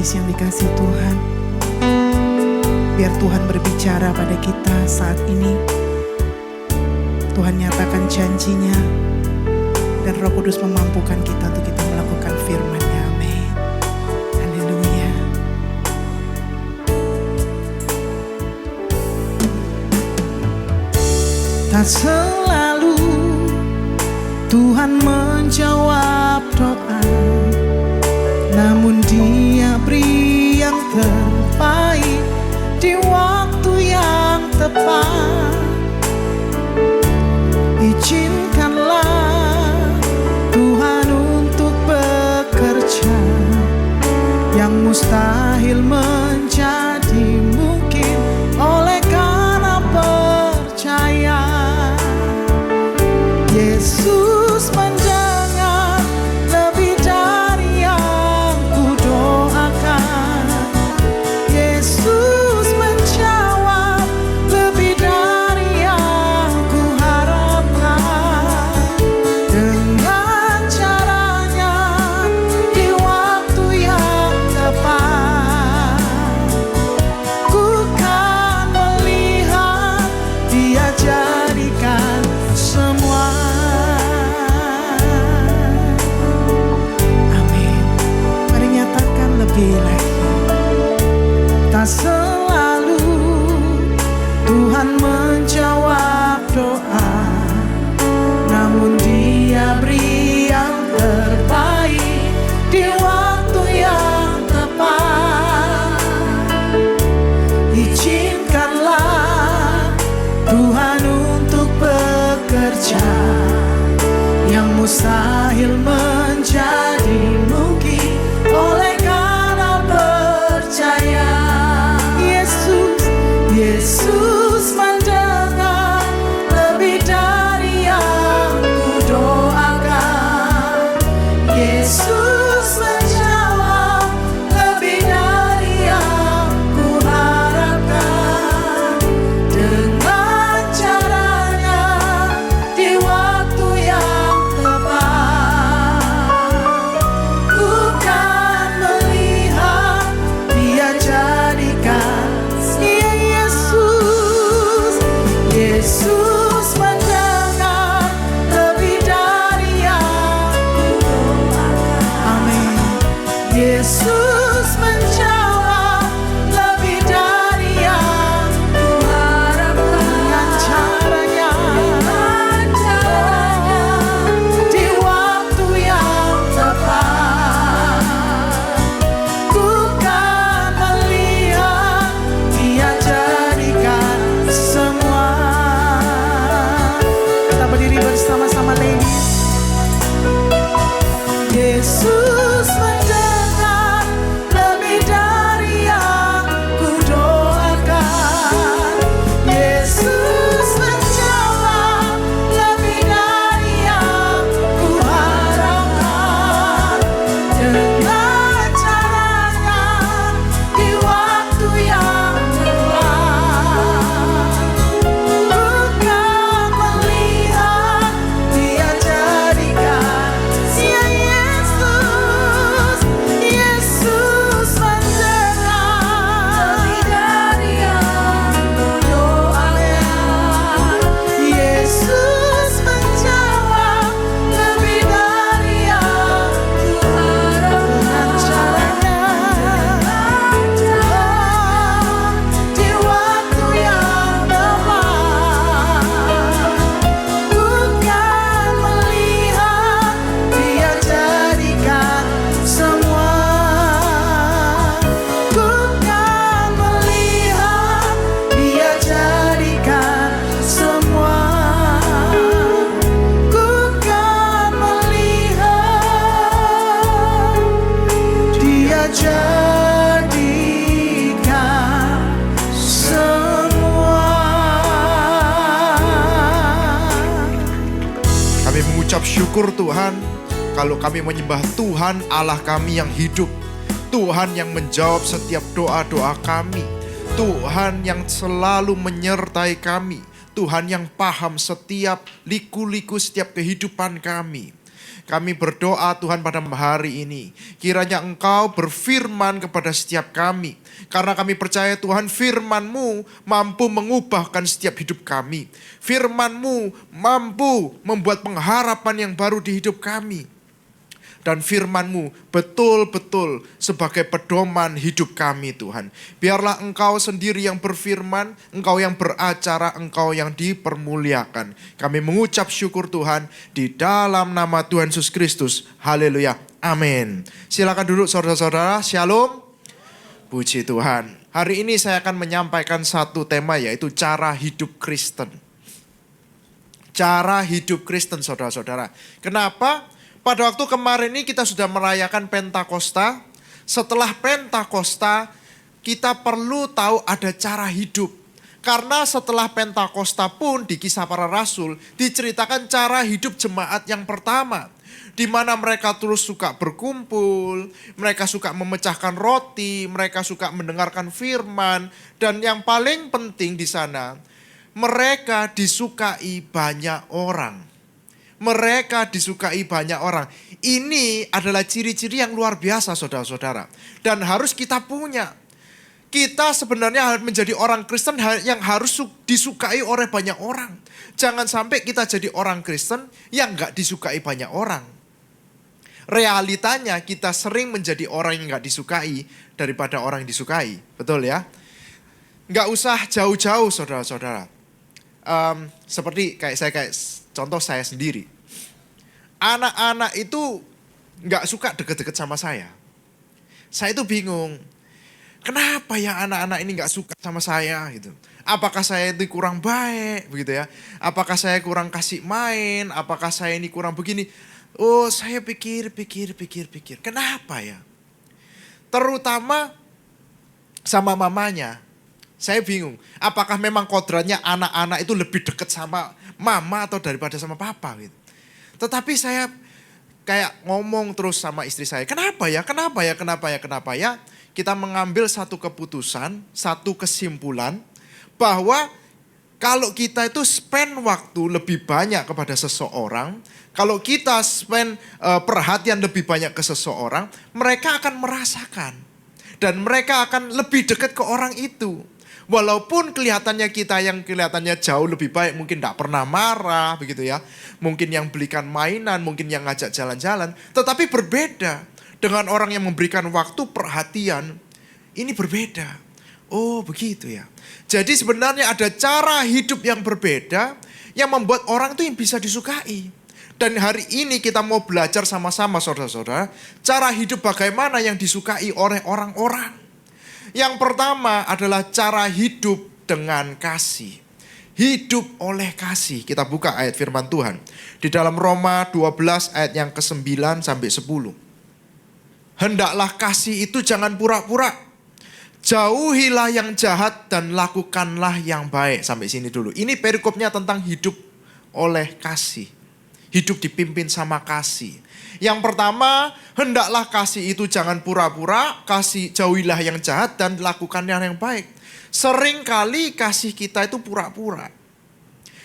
gadis yang dikasih Tuhan, biar Tuhan berbicara pada kita saat ini. Tuhan nyatakan janjinya, dan Roh Kudus memampukan kita untuk kita melakukan firman-Nya. Amin. Haleluya. Tak selalu Tuhan menjawab doa, namun Dia beri yang terbaik di waktu yang tepat. Izinkanlah Tuhan untuk bekerja, yang mustahil menjadi mungkin oleh karena percaya. Yesus mendengar lebih dari yang kudoakan. Yesus menjawab lebih dari yang kuharapkan. Dengan caranya di waktu yang tepat, ku kan melihat Dia jadikan semua. Amin. Mari nyatakan lebih lagi. Tak selalu Tuhan menjawab doa, namun Dia beri yang terbaik di waktu yang tepat. Izinkanlah Tuhan untuk bekerja, yang mustahil menjadi mungkin oleh karena percaya. Yesus mendengar lebih dari yang kudoakan. Yesus menjawab lebih dari yang kuharapkan. Dengan caranya di waktu yang tepat, ku kan melihat Dia jadikan. Yesus mendengar lebih dari yang kudoakan. Amin. Yesus menjawab lebih dari yang kuharapkan. Dengan caranya di waktu yang tepat, ku kan melihat Dia jadikan semua. Kita berdiri bersama-sama, ladies. Yesus mendengar lebih dari yang kudoakan. Yesus menjawab lebih dari yang kuharapkan. Dengan caranya di waktu yang tepat, bukan melihat Dia jadikan. Yesus mendengar lebih dari yang kudoakan. Yesus menjawab lebih dari yang kuharapkan. Di waktu yang tepat, bukan melihat Dia jadikan semua. Bukan melihat Dia jadikan semua. Bukan melihat Dia jadikan semua. Kami mengucap syukur Tuhan, kalau kami menyembah Tuhan Allah kami yang hidup, Tuhan yang menjawab setiap doa-doa kami, Tuhan yang selalu menyertai kami, Tuhan yang paham setiap liku-liku setiap kehidupan kami. Kami berdoa Tuhan pada hari ini, kiranya Engkau berfirman kepada setiap kami. Karena kami percaya Tuhan, firman-Mu mampu mengubahkan setiap hidup kami. Firman-Mu mampu membuat pengharapan yang baru di hidup kami. Dan firman-Mu betul-betul sebagai pedoman hidup kami Tuhan. Biarlah Engkau sendiri yang berfirman, Engkau yang beracara, Engkau yang dipermuliakan. Kami mengucap syukur Tuhan di dalam nama Tuhan Yesus Kristus. Haleluya. Amin. Silakan duduk saudara-saudara. Shalom. Puji Tuhan. Hari ini saya akan menyampaikan satu tema, yaitu cara hidup Kristen. Cara hidup Kristen saudara-saudara. Kenapa? Pada waktu kemarin ini kita sudah merayakan Pentakosta. Setelah Pentakosta, kita perlu tahu ada cara hidup. Karena setelah Pentakosta pun di Kisah Para Rasul diceritakan cara hidup jemaat yang pertama. Di mana mereka terus suka berkumpul, mereka suka memecahkan roti, mereka suka mendengarkan firman. Dan yang paling penting di sana, mereka disukai banyak orang. Mereka disukai banyak orang. Ini adalah ciri-ciri yang luar biasa saudara-saudara. Dan harus kita punya. Kita sebenarnya menjadi orang Kristen yang harus disukai oleh banyak orang. Jangan sampai kita jadi orang Kristen yang gak disukai banyak orang. Realitanya kita sering menjadi orang yang gak disukai daripada orang yang disukai. Betul ya? Gak usah jauh-jauh saudara-saudara. Seperti contoh saya sendiri. Anak-anak itu gak suka deket-deket sama saya. Saya itu bingung. Kenapa ya anak-anak ini gak suka sama saya gitu. Apakah saya itu kurang baik begitu ya. Apakah saya kurang kasih main. Apakah saya ini kurang begini. Oh saya pikir. Kenapa ya. Terutama sama mamanya. Saya bingung, apakah memang kodratnya anak-anak itu lebih dekat sama mama atau daripada sama papa gitu. Tetapi saya kayak ngomong terus sama istri saya, kenapa ya. Kita mengambil satu keputusan, satu kesimpulan bahwa kalau kita itu spend waktu lebih banyak kepada seseorang, kalau kita spend perhatian lebih banyak ke seseorang, mereka akan merasakan. Dan mereka akan lebih dekat ke orang itu. Walaupun kelihatannya kita yang kelihatannya jauh lebih baik, mungkin tidak pernah marah begitu ya. Mungkin yang belikan mainan, mungkin yang ngajak jalan-jalan. Tetapi berbeda dengan orang yang memberikan waktu perhatian. Ini berbeda. Oh begitu ya. Jadi sebenarnya ada cara hidup yang berbeda yang membuat orang itu yang bisa disukai. Dan hari ini kita mau belajar sama-sama saudara-saudara. Cara hidup bagaimana yang disukai oleh orang-orang. Yang pertama adalah cara hidup dengan kasih. Hidup oleh kasih. Kita buka ayat firman Tuhan. Di dalam Roma 12 ayat yang ke-9 sampai 10. Hendaklah kasih itu jangan pura-pura. Jauhilah yang jahat dan lakukanlah yang baik. Sampai sini dulu. Ini perikopnya tentang hidup oleh kasih. Hidup dipimpin sama kasih. Yang pertama, hendaklah kasih itu jangan pura-pura, kasih jauhilah yang jahat dan lakukan yang baik. Seringkali kasih kita itu pura-pura.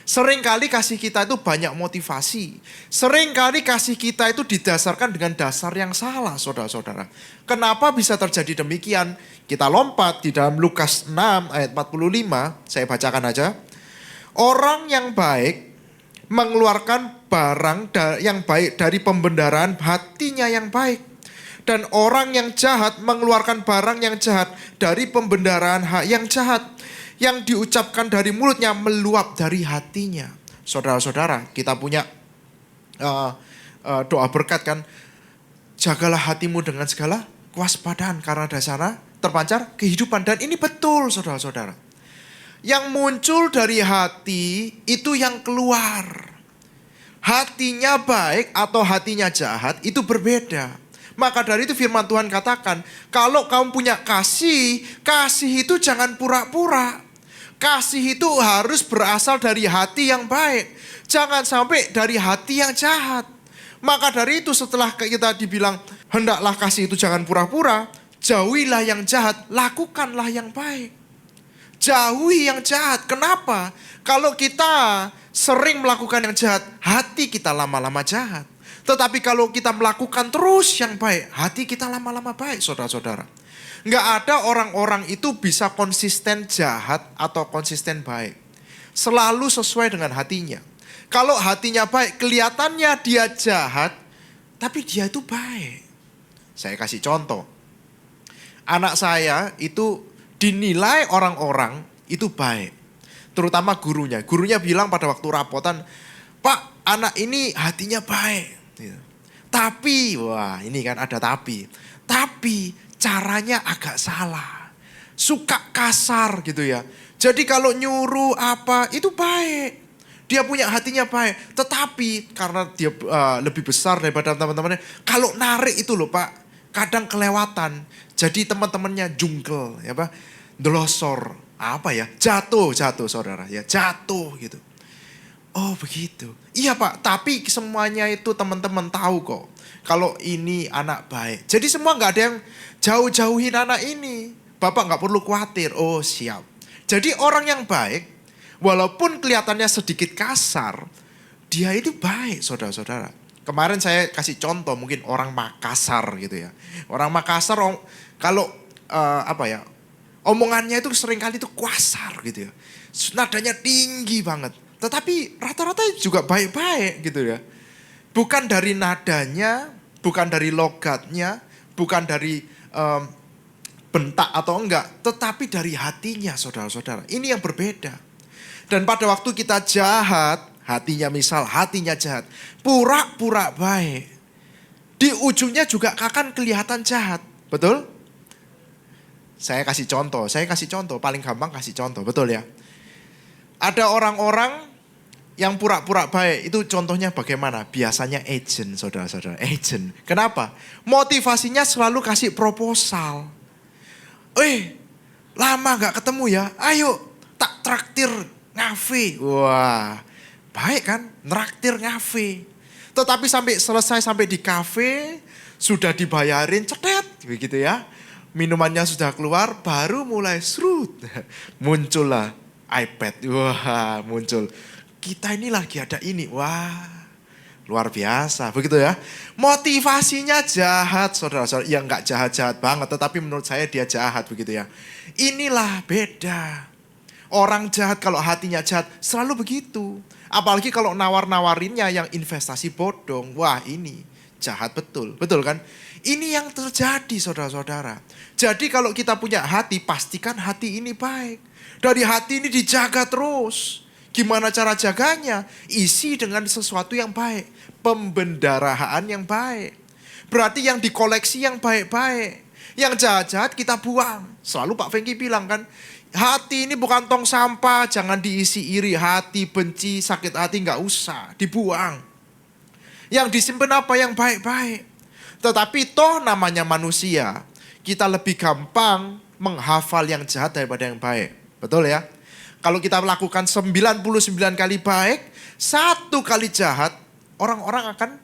Seringkali kasih kita itu banyak motivasi. Seringkali kasih kita itu didasarkan dengan dasar yang salah, saudara-saudara. Kenapa bisa terjadi demikian? Kita lompat di dalam Lukas 6 ayat 45, saya bacakan aja. Orang yang baik mengeluarkan barang yang baik dari pembendaraan hatinya yang baik. Dan orang yang jahat mengeluarkan barang yang jahat dari pembendaraan yang jahat. Yang diucapkan dari mulutnya meluap dari hatinya. Saudara-saudara, kita punya doa berkat kan. Jagalah hatimu dengan segala kewaspadaan karena dasarnya terpancar kehidupan. Dan ini betul saudara-saudara. Yang muncul dari hati itu yang keluar. Hatinya baik atau hatinya jahat itu berbeda. Maka dari itu firman Tuhan katakan, kalau kamu punya kasih, kasih itu jangan pura-pura. Kasih itu harus berasal dari hati yang baik. Jangan sampai dari hati yang jahat. Maka dari itu setelah kita dibilang, hendaklah kasih itu jangan pura-pura, jauhilah yang jahat, lakukanlah yang baik. Jauhi yang jahat. Kenapa? Kalau kita sering melakukan yang jahat, hati kita lama-lama jahat. Tetapi kalau kita melakukan terus yang baik, hati kita lama-lama baik, saudara-saudara. Nggak ada orang-orang itu bisa konsisten jahat atau konsisten baik. Selalu sesuai dengan hatinya. Kalau hatinya baik, kelihatannya dia jahat, tapi dia itu baik. Saya kasih contoh. Anak saya itu dinilai orang-orang itu baik. Terutama gurunya. Gurunya bilang pada waktu rapotan, "Pak, anak ini hatinya baik." Tapi, wah ini kan ada tapi. Tapi caranya agak salah. Suka kasar gitu ya. Jadi kalau nyuruh apa itu baik. Dia punya hatinya baik. Tetapi karena dia lebih besar daripada teman-temannya. Kalau narik itu loh Pak, kadang kelewatan. Jadi teman-temannya jungkel, ya Pak. Delosor, apa ya? Jatuh saudara ya. Jatuh gitu. Oh begitu. Iya Pak, tapi semuanya itu teman-teman tahu kok. Kalau ini anak baik. Jadi semua gak ada yang jauh-jauhin anak ini. Bapak gak perlu khawatir. Oh siap. Jadi orang yang baik, walaupun kelihatannya sedikit kasar, dia itu baik saudara-saudara. Kemarin saya kasih contoh mungkin orang Makassar gitu ya. Orang Makassar kalau omongannya itu seringkali itu kasar gitu ya. Nadanya tinggi banget. Tetapi rata-rata juga baik-baik gitu ya. Bukan dari nadanya, bukan dari logatnya, bukan dari bentak atau enggak. Tetapi dari hatinya saudara-saudara. Ini yang berbeda. Dan pada waktu kita jahat, hatinya jahat. Pura-pura baik. Di ujungnya juga akan kelihatan jahat. Betul? Saya kasih contoh. Paling gampang kasih contoh. Betul ya? Ada orang-orang yang pura-pura baik, itu contohnya bagaimana? Biasanya agent, saudara-saudara. Agent. Kenapa? Motivasinya selalu kasih proposal. Lama gak ketemu ya? Ayo, tak traktir ngafe. Wah, baik kan? Traktir ngafe. Tetapi sampai di kafe, sudah dibayarin, cetet. Begitu ya. Minumannya sudah keluar, baru mulai serut. Muncullah iPad. Wah, muncul. Kita ini lagi ada ini. Wah, luar biasa. Begitu ya. Motivasinya jahat, saudara-saudara. Ya enggak jahat-jahat banget. Tetapi menurut saya dia jahat begitu ya. Inilah beda. Orang jahat kalau hatinya jahat selalu begitu. Apalagi kalau nawar-nawarinnya yang investasi bodong. Wah ini jahat betul. Betul kan? Ini yang terjadi saudara-saudara. Jadi kalau kita punya hati, pastikan hati ini baik. Dari hati ini dijaga terus. Gimana cara jaganya? Isi dengan sesuatu yang baik. Pembendaharaan yang baik. Berarti yang dikoleksi yang baik-baik. Yang jahat-jahat kita buang. Selalu Pak Fengki bilang kan, hati ini bukan tong sampah, jangan diisi iri. Hati, benci, sakit hati gak usah, dibuang. Yang disimpan apa? Yang baik-baik. Tetapi toh namanya manusia, kita lebih gampang menghafal yang jahat daripada yang baik. Betul ya? Kalau kita melakukan 99 kali baik, 1 kali jahat, orang-orang akan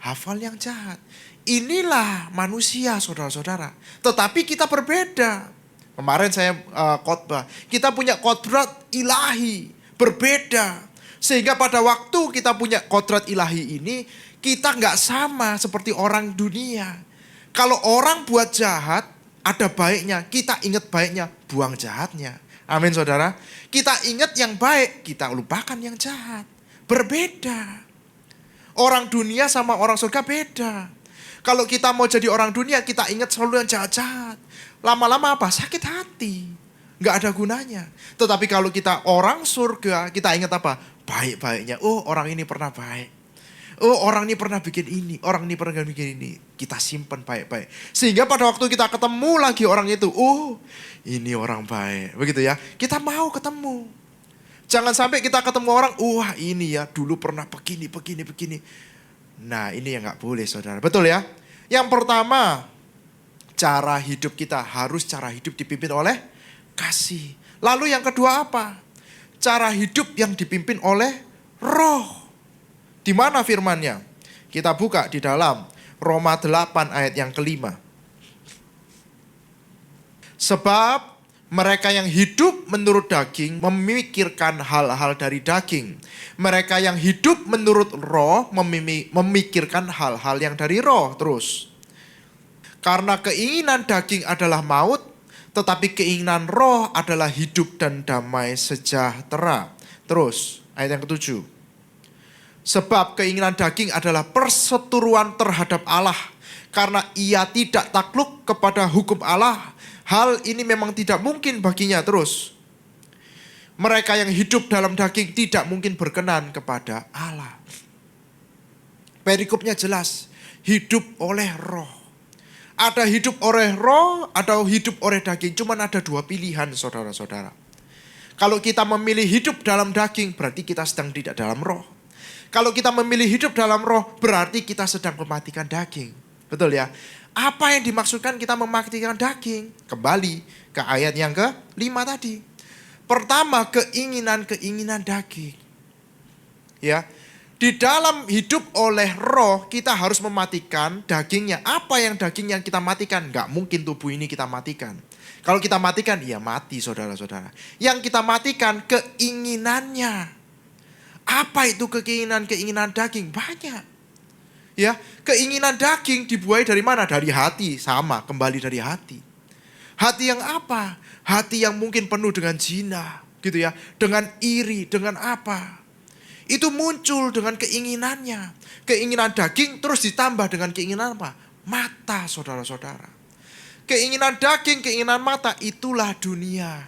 hafal yang jahat. Inilah manusia saudara-saudara. Tetapi kita berbeda. Kemarin saya khotbah, kita punya kodrat ilahi, berbeda. Sehingga pada waktu kita punya kodrat ilahi ini, kita nggak sama seperti orang dunia. Kalau orang buat jahat, ada baiknya, kita ingat baiknya, buang jahatnya. Amin saudara. Kita ingat yang baik, kita lupakan yang jahat. Berbeda. Orang dunia sama orang surga beda. Kalau kita mau jadi orang dunia, kita ingat selalu yang jahat-jahat. Lama-lama apa? Sakit hati. Nggak ada gunanya. Tetapi kalau kita orang surga, kita ingat apa? Baik-baiknya. Oh orang ini pernah baik. Oh orang ini pernah bikin ini. Orang ini pernah bikin ini. Kita simpan baik-baik. Sehingga pada waktu kita ketemu lagi orang itu. Oh ini orang baik. Begitu ya. Kita mau ketemu. Jangan sampai kita ketemu orang. Wah ini ya dulu pernah begini. Nah ini yang gak boleh saudara. Betul ya. Yang pertama. Cara hidup kita harus cara hidup dipimpin oleh kasih. Lalu yang kedua apa? Cara hidup yang dipimpin oleh roh. Di mana firman-Nya? Kita buka di dalam Roma 8 ayat yang kelima. Sebab Mereka yang hidup menurut daging memikirkan hal-hal dari daging. Mereka yang hidup menurut roh memikirkan hal-hal yang dari roh terus. Karena keinginan daging adalah maut, tetapi keinginan roh adalah hidup dan damai sejahtera. Terus, ayat yang ke-7. Sebab keinginan daging adalah perseteruan terhadap Allah. Karena ia tidak takluk kepada hukum Allah, hal ini memang tidak mungkin baginya. Terus, mereka yang hidup dalam daging tidak mungkin berkenan kepada Allah. Perikopnya jelas, hidup oleh roh. Ada hidup oleh roh, ada hidup oleh daging. Cuman ada dua pilihan, saudara-saudara. Kalau kita memilih hidup dalam daging, berarti kita sedang tidak dalam roh. Kalau kita memilih hidup dalam roh, berarti kita sedang mematikan daging. Betul ya? Apa yang dimaksudkan kita mematikan daging? Kembali ke ayat yang ke-5 tadi. Pertama, keinginan-keinginan daging. Ya, di dalam hidup oleh roh, kita harus mematikan dagingnya. Apa yang daging yang kita matikan? Gak mungkin tubuh ini kita matikan. Kalau kita matikan, ya mati saudara-saudara. Yang kita matikan keinginannya. Apa itu keinginan-keinginan daging? Banyak. Ya, keinginan daging dibuai dari mana? Dari hati, sama, kembali dari hati. Hati yang apa? Hati yang mungkin penuh dengan zina, gitu ya, dengan iri, dengan apa? Itu muncul dengan keinginannya. Keinginan daging terus ditambah dengan keinginan apa? Mata, saudara-saudara. Keinginan daging, keinginan mata, itulah dunia.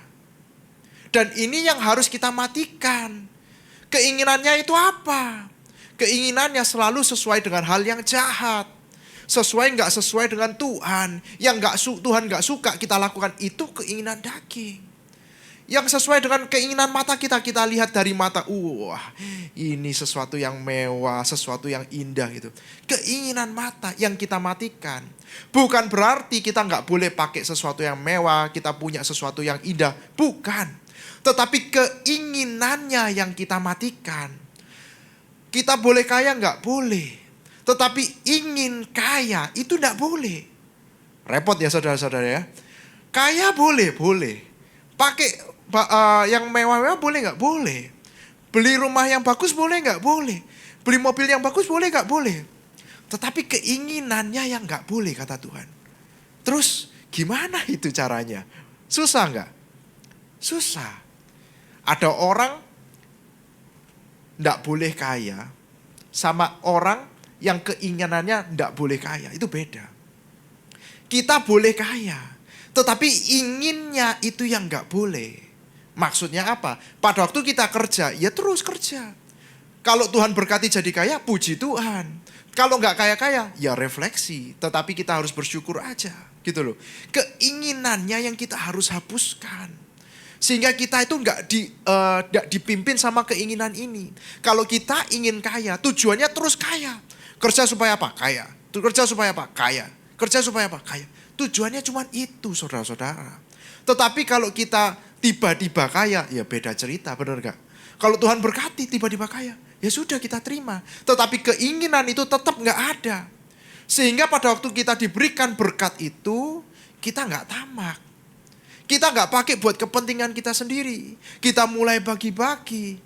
Dan ini yang harus kita matikan. Keinginannya itu apa? Keinginannya selalu sesuai dengan hal yang jahat. Nggak sesuai dengan Tuhan. Yang Tuhan nggak suka kita lakukan, itu keinginan daging. Yang sesuai dengan keinginan mata kita lihat dari mata. Wah, ini sesuatu yang mewah, sesuatu yang indah gitu. Keinginan mata yang kita matikan. Bukan berarti kita nggak boleh pakai sesuatu yang mewah, kita punya sesuatu yang indah. Bukan. Tetapi keinginannya yang kita matikan. Kita boleh kaya nggak? Boleh. Tetapi ingin kaya itu nggak boleh. Repot ya saudara-saudara ya. Kaya boleh. Pakai yang mewah-mewah boleh nggak? Boleh. Beli rumah yang bagus boleh nggak? Boleh. Beli mobil yang bagus boleh nggak? Boleh. Tetapi keinginannya yang nggak boleh kata Tuhan. Terus gimana itu caranya? Susah nggak? Susah. Ada orang nggak boleh kaya sama orang yang keinginannya nggak boleh kaya. Itu beda. Kita boleh kaya, tetapi inginnya itu yang nggak boleh. Maksudnya apa? Pada waktu kita kerja, ya terus kerja. Kalau Tuhan berkati jadi kaya, puji Tuhan. Kalau nggak kaya-kaya, ya refleksi. Tetapi kita harus bersyukur aja, gitu loh. Keinginannya yang kita harus hapuskan. Sehingga kita itu nggak dipimpin sama keinginan ini. Kalau kita ingin kaya, tujuannya terus kaya. Kerja supaya apa? Kaya. Kerja supaya apa? Kaya. Kerja supaya apa? Kaya. Tujuannya cuma itu, saudara-saudara. Tetapi kalau kita tiba-tiba kaya, ya beda cerita, benar gak? Kalau Tuhan berkati tiba-tiba kaya, ya sudah kita terima. Tetapi keinginan itu tetap nggak ada. Sehingga pada waktu kita diberikan berkat itu, kita nggak tamak. Kita nggak pakai buat kepentingan kita sendiri. Kita mulai bagi-bagi.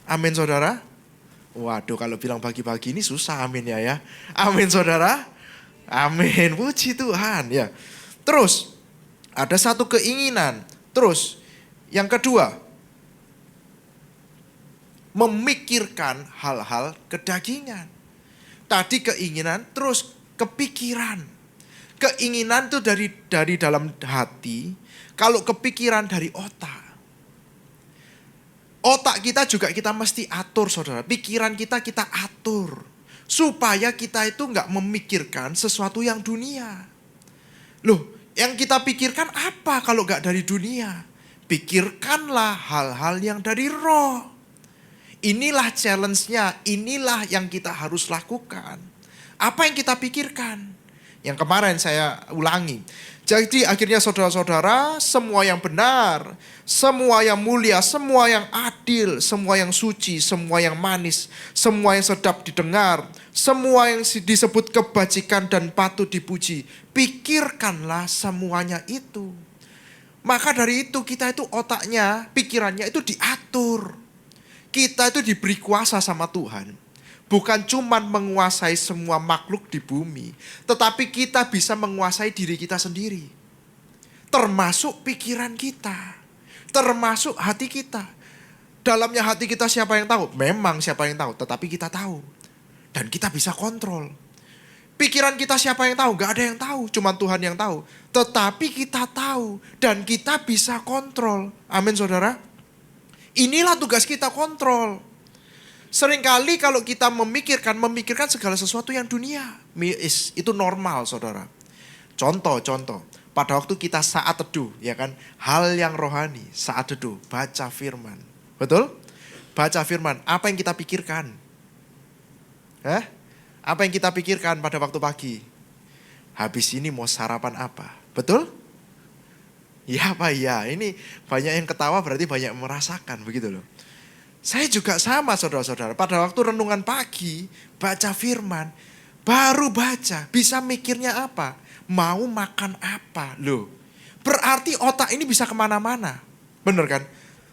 Amin saudara. Waduh, kalau bilang bagi-bagi ini susah, amin ya. Amin saudara. Amin, puji Tuhan ya. Terus ada satu keinginan. Terus yang kedua, memikirkan hal-hal kedagingan. Tadi keinginan, terus kepikiran. Keinginan itu dari dalam hati. Kalau kepikiran dari otak. Otak kita juga kita mesti atur saudara. Pikiran kita atur. Supaya kita itu gak memikirkan sesuatu yang dunia. Loh, yang kita pikirkan apa kalau gak dari dunia? Pikirkanlah hal-hal yang dari roh. Inilah challenge-nya, inilah yang kita harus lakukan. Apa yang kita pikirkan? Yang kemarin saya ulangi. Jadi akhirnya saudara-saudara, semua yang benar, semua yang mulia, semua yang adil, semua yang suci, semua yang manis, semua yang sedap didengar, semua yang disebut kebajikan dan patut dipuji. Pikirkanlah semuanya itu. Maka dari itu kita itu otaknya, pikirannya itu diatur. Kita itu diberi kuasa sama Tuhan. Bukan cuman menguasai semua makhluk di bumi, tetapi kita bisa menguasai diri kita sendiri. Termasuk pikiran kita, termasuk hati kita. Dalamnya hati kita siapa yang tahu? Memang siapa yang tahu, tetapi kita tahu. Dan kita bisa kontrol. Pikiran kita siapa yang tahu? Gak ada yang tahu, cuma Tuhan yang tahu. Tetapi kita tahu dan kita bisa kontrol. Amin saudara. Inilah tugas kita, kontrol. Seringkali kalau kita memikirkan segala sesuatu yang dunia. Itu normal saudara. Contoh. Pada waktu kita saat teduh, ya kan, hal yang rohani, saat teduh, baca firman. Betul? Baca firman, apa yang kita pikirkan? Apa yang kita pikirkan pada waktu pagi? Habis ini mau sarapan apa? Betul? Ya Pak, ya. Ini banyak yang ketawa berarti banyak yang merasakan, begitu loh. Saya juga sama saudara-saudara. Pada waktu renungan pagi, baca firman, baru baca, bisa mikirnya apa? Mau makan apa? Loh, berarti otak ini bisa kemana-mana. Bener kan?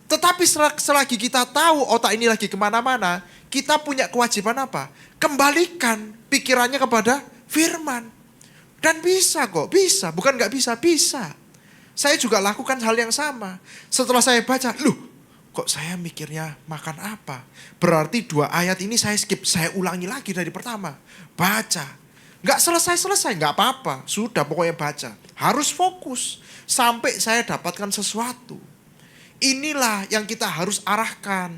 Tetapi selagi kita tahu otak ini lagi kemana-mana, kita punya kewajiban apa? Kembalikan pikirannya kepada firman. Dan bisa kok, bisa. Bukan gak bisa, bisa. Saya juga lakukan hal yang sama. Setelah saya baca, loh kok saya mikirnya makan apa? Berarti 2 ayat ini saya skip, saya ulangi lagi dari pertama. Baca. Gak selesai-selesai, gak apa-apa. Sudah pokoknya baca. Harus fokus sampai saya dapatkan sesuatu. Inilah yang kita harus arahkan.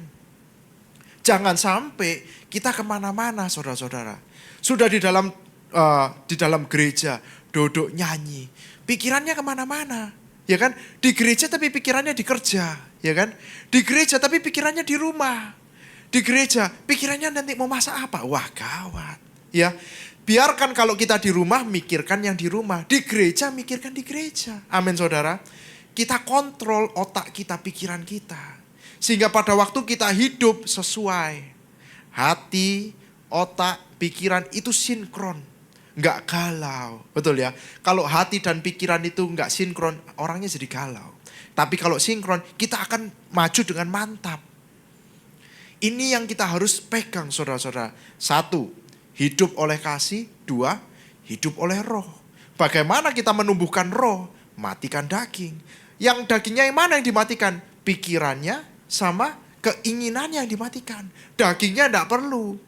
Jangan sampai kita kemana-mana saudara-saudara. Sudah di dalam gereja, duduk nyanyi. Pikirannya kemana-mana. Ya kan? Di gereja tapi pikirannya di kerja. Ya kan? Di gereja tapi pikirannya di rumah. Di gereja pikirannya nanti mau masak apa. Wah gawat. Ya, biarkan kalau kita di rumah mikirkan yang di rumah. Di gereja mikirkan di gereja. Amin saudara. Kita kontrol otak kita, pikiran kita. Sehingga pada waktu kita hidup sesuai. Hati, otak, pikiran itu sinkron. Nggak galau. Betul ya. Kalau hati dan pikiran itu nggak sinkron, orangnya jadi galau. Tapi kalau sinkron, kita akan maju dengan mantap. Ini yang kita harus pegang saudara-saudara. 1, hidup oleh kasih. 2, hidup oleh roh. Bagaimana kita menumbuhkan roh? Matikan daging. Yang dagingnya yang mana yang dimatikan? Pikirannya sama keinginannya yang dimatikan. Dagingnya tidak perlu.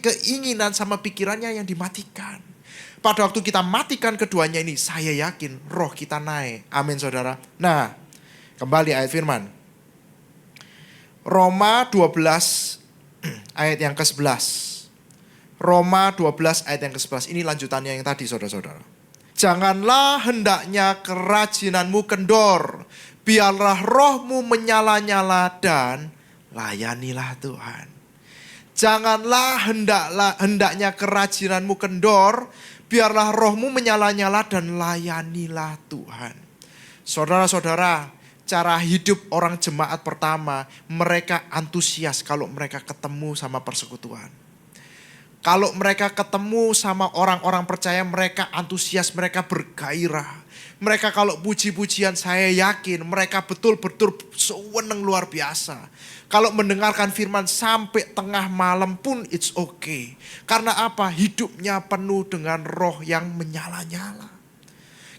Keinginan sama pikirannya yang dimatikan. Pada waktu kita matikan keduanya ini, saya yakin roh kita naik. Amin saudara. Nah, kembali ayat firman. Roma 12 ayat yang ke-11. Roma 12 ayat yang ke-11. Ini lanjutannya yang tadi saudara-saudara. Janganlah hendaknya kerajinanmu kendor. Biarlah rohmu menyala-nyala dan layanilah Tuhan. Janganlah hendaknya kerajinanmu kendor. Biarlah rohmu menyala-nyala dan layanilah Tuhan. Saudara-saudara, cara hidup orang jemaat pertama, mereka antusias kalau mereka ketemu sama persekutuan. Kalau mereka ketemu sama orang-orang percaya, mereka antusias, mereka bergairah. Mereka kalau puji-pujian, saya yakin mereka betul-betul senang luar biasa. Kalau mendengarkan firman sampai tengah malam pun it's okay. Karena apa? Hidupnya penuh dengan roh yang menyala-nyala.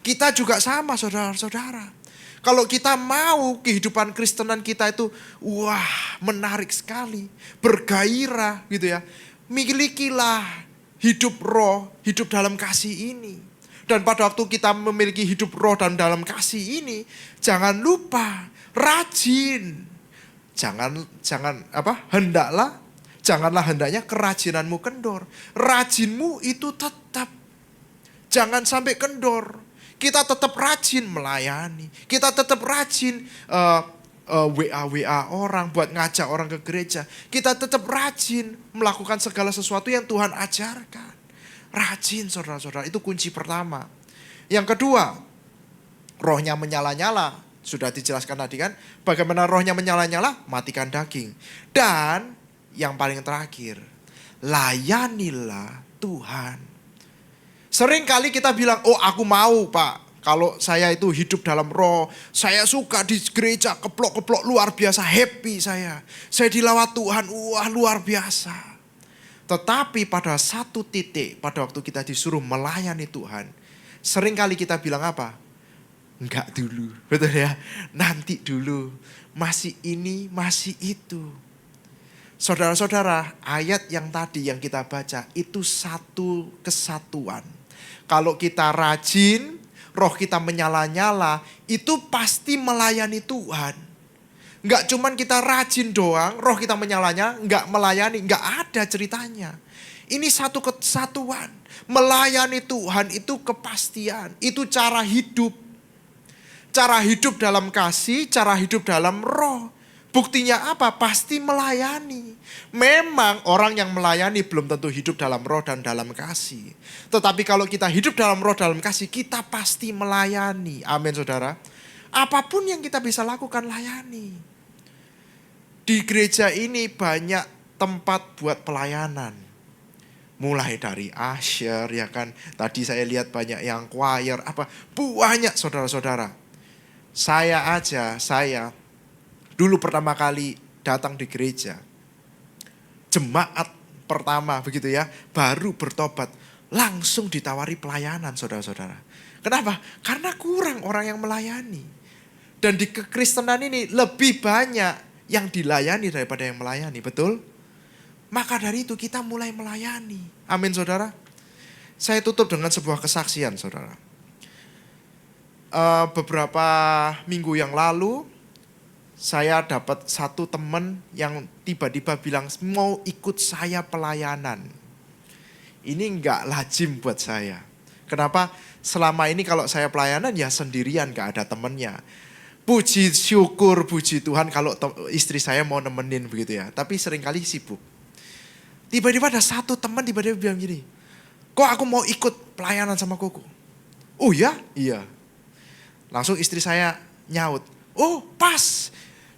Kita juga sama saudara-saudara. Kalau kita mau kehidupan Kristenan kita itu, wah menarik sekali. Bergairah gitu ya. Milikilah hidup roh, hidup dalam kasih ini. Dan pada waktu kita memiliki hidup roh dan dalam kasih ini, jangan lupa rajin. Janganlah hendaknya kerajinanmu kendor. Rajinmu itu tetap. Jangan sampai kendor. Kita tetap rajin melayani. Kita tetap rajin WA orang buat ngajak orang ke gereja. Kita tetap rajin melakukan segala sesuatu yang Tuhan ajarkan. Rajin saudara-saudara, itu kunci pertama. Yang kedua, rohnya menyala-nyala. Sudah dijelaskan tadi kan, bagaimana rohnya menyala-nyala, matikan daging. Dan yang paling terakhir, layanilah Tuhan. Sering kali kita bilang, oh aku mau Pak, Kalau saya itu hidup dalam roh, saya suka di gereja keplok-keplok luar biasa, happy saya. Saya dilawat Tuhan, wah luar biasa. Tetapi pada satu titik, pada waktu kita disuruh melayani Tuhan, seringkali kita bilang apa? Enggak dulu, betul ya? Nanti dulu, masih ini, masih itu. Saudara-saudara, ayat yang tadi yang kita baca itu satu kesatuan. Kalau kita rajin, roh kita menyala-nyala, itu pasti melayani Tuhan. Enggak cuman kita rajin doang, roh kita menyalanya, enggak melayani, enggak ada ceritanya. Ini satu kesatuan. Melayani Tuhan itu kepastian, itu cara hidup. Cara hidup dalam kasih, cara hidup dalam roh. Buktinya apa? Pasti melayani. Memang orang yang melayani belum tentu hidup dalam roh dan dalam kasih. Tetapi kalau kita hidup dalam roh dalam kasih, kita pasti melayani. Amin saudara. Apapun yang kita bisa lakukan, layani. Di gereja ini banyak tempat buat pelayanan. Mulai dari usher, ya kan. Tadi saya lihat banyak yang choir, apa. Banyak saudara-saudara. Saya dulu pertama kali datang di gereja, jemaat pertama begitu ya, baru bertobat, langsung ditawari pelayanan saudara-saudara. Kenapa? Karena kurang orang yang melayani. Dan di kekristenan ini lebih banyak yang dilayani daripada yang melayani, betul? Maka dari itu kita mulai melayani. Amin saudara. Saya tutup dengan sebuah kesaksian saudara. Beberapa minggu yang lalu, saya dapat satu teman yang tiba-tiba bilang mau ikut saya pelayanan. Ini enggak lazim buat saya. Kenapa? Selama ini kalau saya pelayanan ya sendirian, enggak ada temennya. Puji syukur, puji Tuhan kalau istri saya mau nemenin begitu ya. Tapi seringkali sibuk. Tiba-tiba ada satu teman tiba-tiba bilang gini, kok aku mau ikut pelayanan sama Koko? Oh ya? Iya. Langsung istri saya nyaut, oh pas.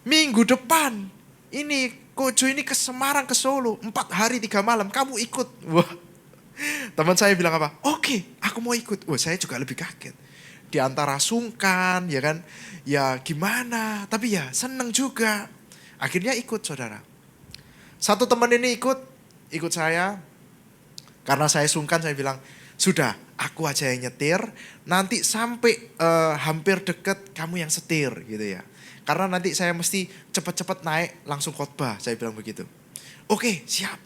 Minggu depan, ini Kojo ini ke Semarang, ke Solo, 4 hari 3 malam, kamu ikut. Wah, teman saya bilang apa? Oke, aku mau ikut. Wah, saya juga lebih kaget. Di antara sungkan, ya kan, ya gimana, tapi ya seneng juga. Akhirnya ikut saudara. Satu teman ini ikut saya, karena saya sungkan saya bilang, sudah aku aja yang nyetir, nanti sampai hampir deket kamu yang setir gitu ya. Karena nanti saya mesti cepat-cepat naik langsung khotbah, saya bilang begitu. Oke, siap.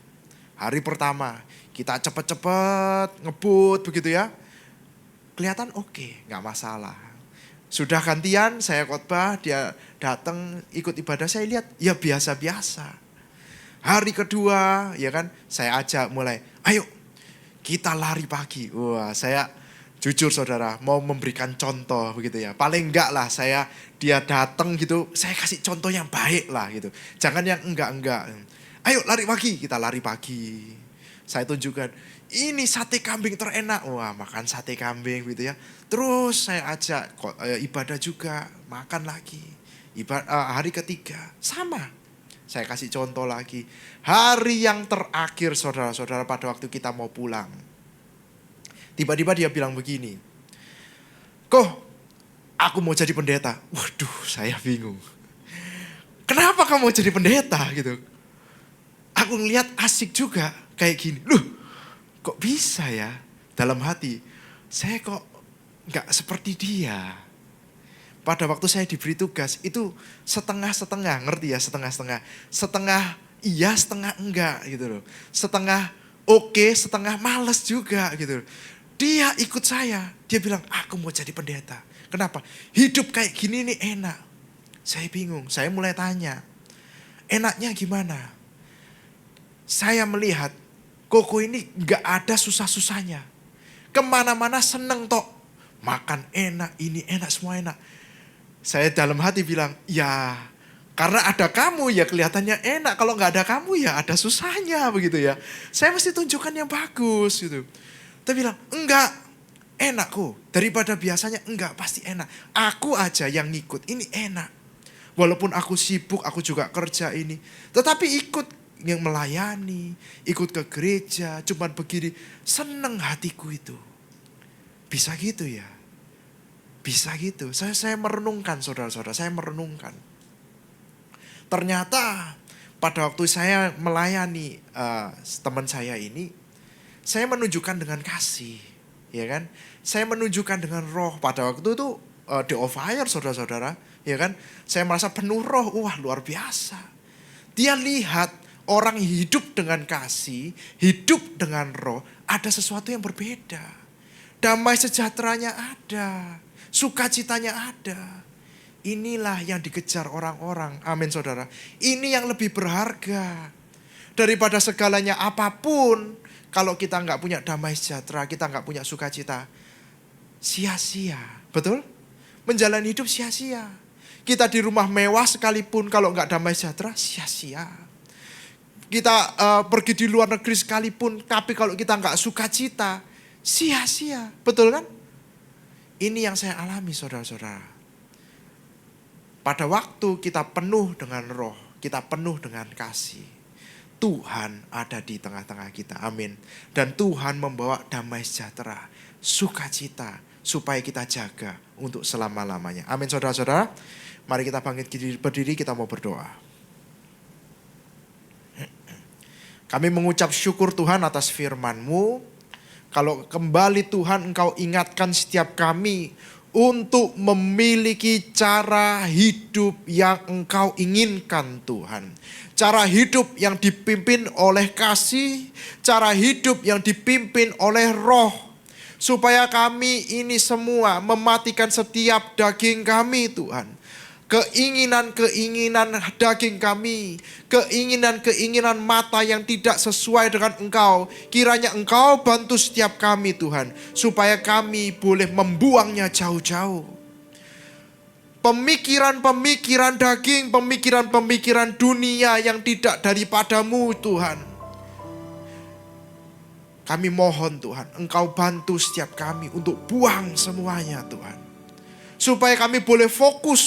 Hari pertama kita cepat-cepat ngebut begitu ya. Kelihatan oke, gak masalah. Sudah gantian saya khotbah, dia datang ikut ibadah, saya lihat ya biasa-biasa. Hari kedua ya kan, saya ajak mulai, ayo kita lari pagi. Wah, saya jujur saudara, mau memberikan contoh begitu ya. Paling enggak lah dia datang gitu, saya kasih contoh yang baik lah gitu. Jangan yang enggak-enggak. Ayo lari pagi, kita lari pagi. Saya tunjukkan, ini sate kambing terenak. Wah, makan sate kambing gitu ya. Terus saya ajak ibadah juga, makan lagi. Hari ketiga, sama. Saya kasih contoh lagi. Hari yang terakhir saudara-saudara pada waktu kita mau pulang. Tiba-tiba dia bilang begini. Kok aku mau jadi pendeta? Waduh, saya bingung. Kenapa kamu mau jadi pendeta gitu? Aku ngeliat asik juga kayak gini. Loh, kok bisa ya? Dalam hati, saya kok gak seperti dia. Pada waktu saya diberi tugas itu setengah-setengah, ngerti ya, setengah-setengah. Setengah iya, setengah enggak gitu loh. Setengah oke, setengah males juga gitu loh. Dia ikut saya, dia bilang aku mau jadi pendeta. Kenapa? Hidup kayak gini nih enak. Saya bingung, saya mulai tanya. Enaknya gimana? Saya melihat Koko ini enggak ada susah-susahnya. Kemana-mana seneng tok. Makan enak, ini enak, semua enak. Saya dalam hati bilang, ya karena ada kamu ya kelihatannya enak. Kalau nggak ada kamu ya ada susahnya begitu ya. Saya mesti tunjukkan yang bagus gitu. Dia bilang, enggak, enak kok. Daripada biasanya enggak, pasti enak. Aku aja yang ngikut, ini enak. Walaupun aku sibuk, aku juga kerja ini. Tetapi ikut yang melayani, ikut ke gereja, cuman begini. Seneng hatiku itu. Bisa gitu ya. Bisa gitu. Saya merenungkan saudara-saudara, saya merenungkan. Ternyata pada waktu saya melayani teman saya ini, saya menunjukkan dengan kasih, ya kan? Saya menunjukkan dengan roh. Pada waktu itu the on fire saudara-saudara, ya kan? Saya merasa penuh roh, wah luar biasa. Dia lihat orang hidup dengan kasih, hidup dengan roh, ada sesuatu yang berbeda. Damai sejahteranya ada, sukacitanya ada. Inilah yang dikejar orang-orang. Amin saudara. Ini yang lebih berharga daripada segalanya apapun. Kalau kita nggak punya damai sejahtera, kita nggak punya sukacita, sia-sia. Betul? Menjalani hidup sia-sia. Kita di rumah mewah sekalipun kalau nggak damai sejahtera, sia-sia. Kita pergi di luar negeri sekalipun, tapi kalau kita nggak sukacita, sia-sia. Betul kan? Ini yang saya alami saudara-saudara. Pada waktu kita penuh dengan roh, kita penuh dengan kasih, Tuhan ada di tengah-tengah kita. Amin. Dan Tuhan membawa damai sejahtera, sukacita, supaya kita jaga untuk selama-lamanya. Amin saudara-saudara. Mari kita bangkit berdiri, kita mau berdoa. Kami mengucap syukur Tuhan atas firman-Mu. Kalau kembali Tuhan Engkau ingatkan setiap kami untuk memiliki cara hidup yang Engkau inginkan Tuhan. Cara hidup yang dipimpin oleh kasih, cara hidup yang dipimpin oleh roh. Supaya kami ini semua mematikan setiap daging kami Tuhan. Keinginan-keinginan daging kami, keinginan-keinginan mata yang tidak sesuai dengan Engkau. Kiranya Engkau bantu setiap kami Tuhan, supaya kami boleh membuangnya jauh-jauh. Pemikiran-pemikiran daging, pemikiran-pemikiran dunia yang tidak daripada-Mu Tuhan. Kami mohon Tuhan, Engkau bantu setiap kami untuk buang semuanya Tuhan. Supaya kami boleh fokus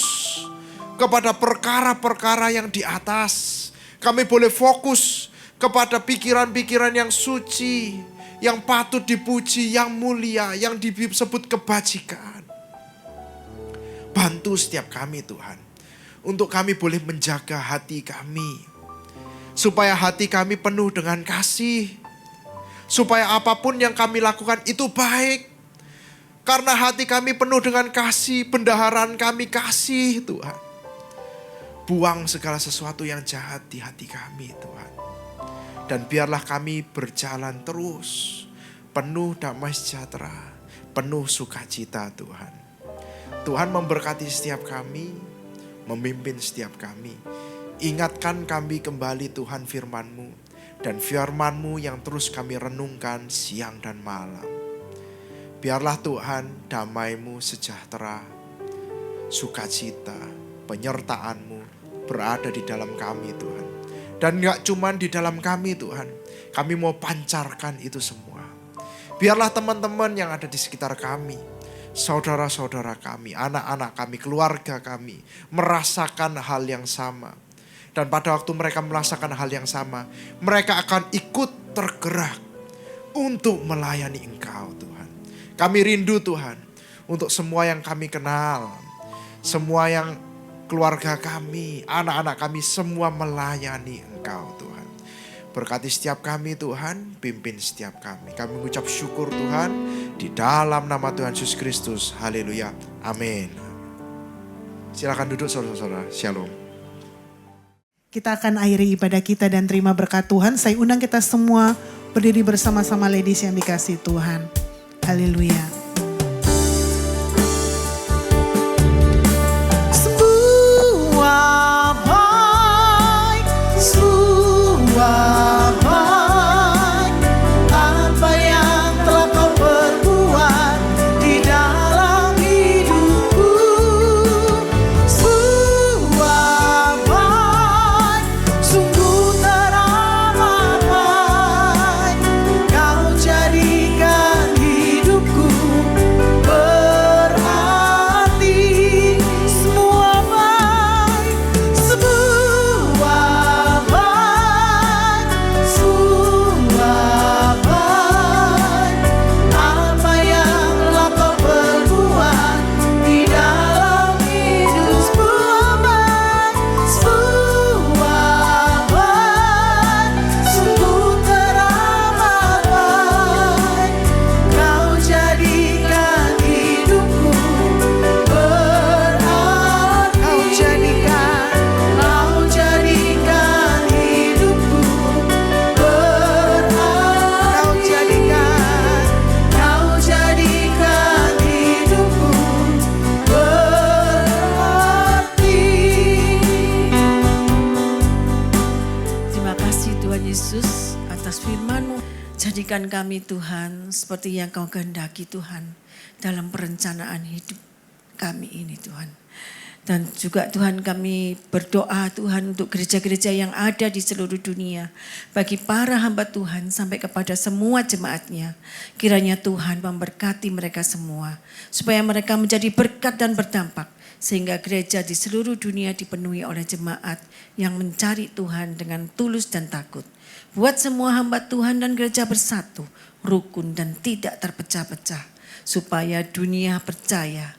kepada perkara-perkara yang di atas. Kami boleh fokus kepada pikiran-pikiran yang suci, yang patut dipuji, yang mulia, yang disebut kebajikan. Bantu setiap kami Tuhan, untuk kami boleh menjaga hati kami, supaya hati kami penuh dengan kasih, supaya apapun yang kami lakukan itu baik. Karena hati kami penuh dengan kasih, bendaharaan kami kasih Tuhan. Buang segala sesuatu yang jahat di hati kami Tuhan. Dan biarlah kami berjalan terus, penuh damai sejahtera, penuh sukacita Tuhan. Tuhan memberkati setiap kami, memimpin setiap kami. Ingatkan kami kembali Tuhan firman-Mu. Dan firman-Mu yang terus kami renungkan siang dan malam. Biarlah Tuhan damai-Mu sejahtera, sukacita, penyertaan-Mu berada di dalam kami Tuhan. Dan gak cuma di dalam kami Tuhan, kami mau pancarkan itu semua. Biarlah teman-teman yang ada di sekitar kami, saudara-saudara kami, anak-anak kami, keluarga kami, merasakan hal yang sama. Dan pada waktu mereka merasakan hal yang sama, mereka akan ikut tergerak untuk melayani Engkau Tuhan. Kami rindu Tuhan untuk semua yang kami kenal, semua yang keluarga kami, anak-anak kami semua melayani Engkau Tuhan. Berkati setiap kami Tuhan, pimpin setiap kami. Kami mengucap syukur Tuhan di dalam nama Tuhan Yesus Kristus. Haleluya. Amin. Silakan duduk saudara-saudara. Shalom. Kita akan akhiri ibadah kita dan terima berkat Tuhan. Saya undang kita semua berdiri bersama-sama ladies yang dikasihi Tuhan. Haleluya. Apa yang telah Kau perbuat di dalam hidupku, semua baik, sungguh teramat baik. Kau jadikan hidupku Jadikan kami Tuhan seperti yang Kau kehendaki Tuhan dalam perencanaan hidup kami ini Tuhan. Dan juga Tuhan kami berdoa Tuhan untuk gereja-gereja yang ada di seluruh dunia. Bagi para hamba Tuhan sampai kepada semua jemaatnya. Kiranya Tuhan memberkati mereka semua. Supaya mereka menjadi berkat dan berdampak. Sehingga gereja di seluruh dunia dipenuhi oleh jemaat yang mencari Tuhan dengan tulus dan takut. Buat semua hamba Tuhan dan gereja bersatu, rukun dan tidak terpecah-pecah. Supaya dunia percaya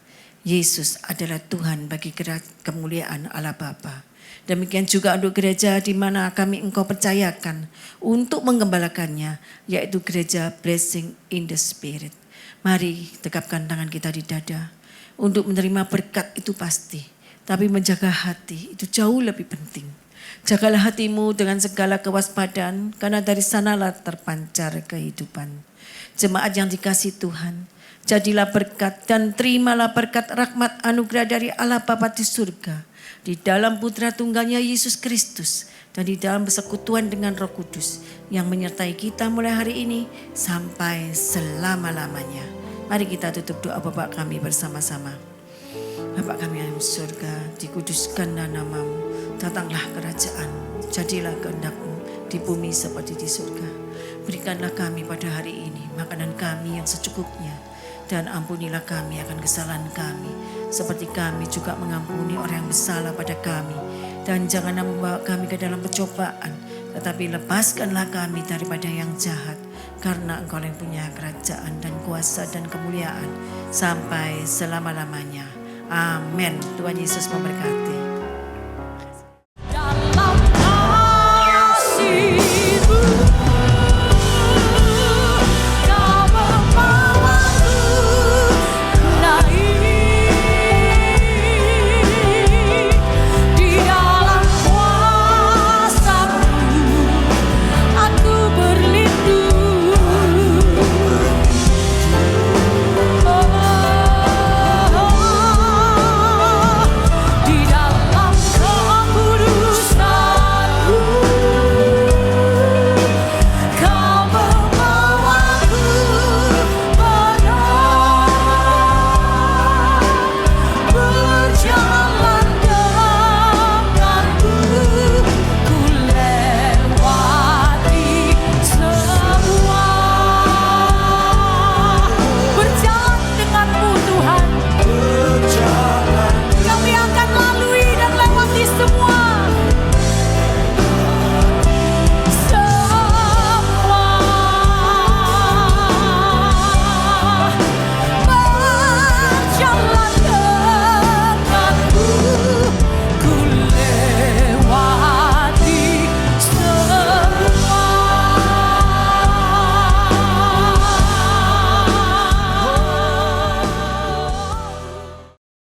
Yesus adalah Tuhan bagi kemuliaan Allah Bapa. Demikian juga untuk gereja di mana kami Engkau percayakan untuk menggembalakannya, yaitu gereja Blessing in the Spirit. Mari tegapkan tangan kita di dada. Untuk menerima berkat itu pasti, tapi menjaga hati itu jauh lebih penting. Jagalah hatimu dengan segala kewaspadaan, karena dari sanalah terpancar kehidupan. Jemaat yang dikasihi Tuhan, jadilah berkat dan terimalah berkat rahmat anugerah dari Allah Bapa di surga, di dalam Putra Tunggalnya Yesus Kristus, dan di dalam persekutuan dengan Roh Kudus yang menyertai kita mulai hari ini sampai selama-lamanya. Mari kita tutup doa Bapa kami bersama-sama. Bapa kami yang di surga, dikuduskanlah namamu, datanglah kerajaan, jadilah kehendak-Mu di bumi seperti di surga. Berikanlah kami pada hari ini makanan kami yang secukupnya, dan ampunilah kami akan kesalahan kami, seperti kami juga mengampuni orang yang bersalah pada kami. Dan janganlah membawa kami ke dalam pencobaan, tetapi lepaskanlah kami daripada yang jahat. Karena Engkau yang punya kerajaan dan kuasa dan kemuliaan sampai selama-lamanya. Amin. Tuhan Yesus memberkati.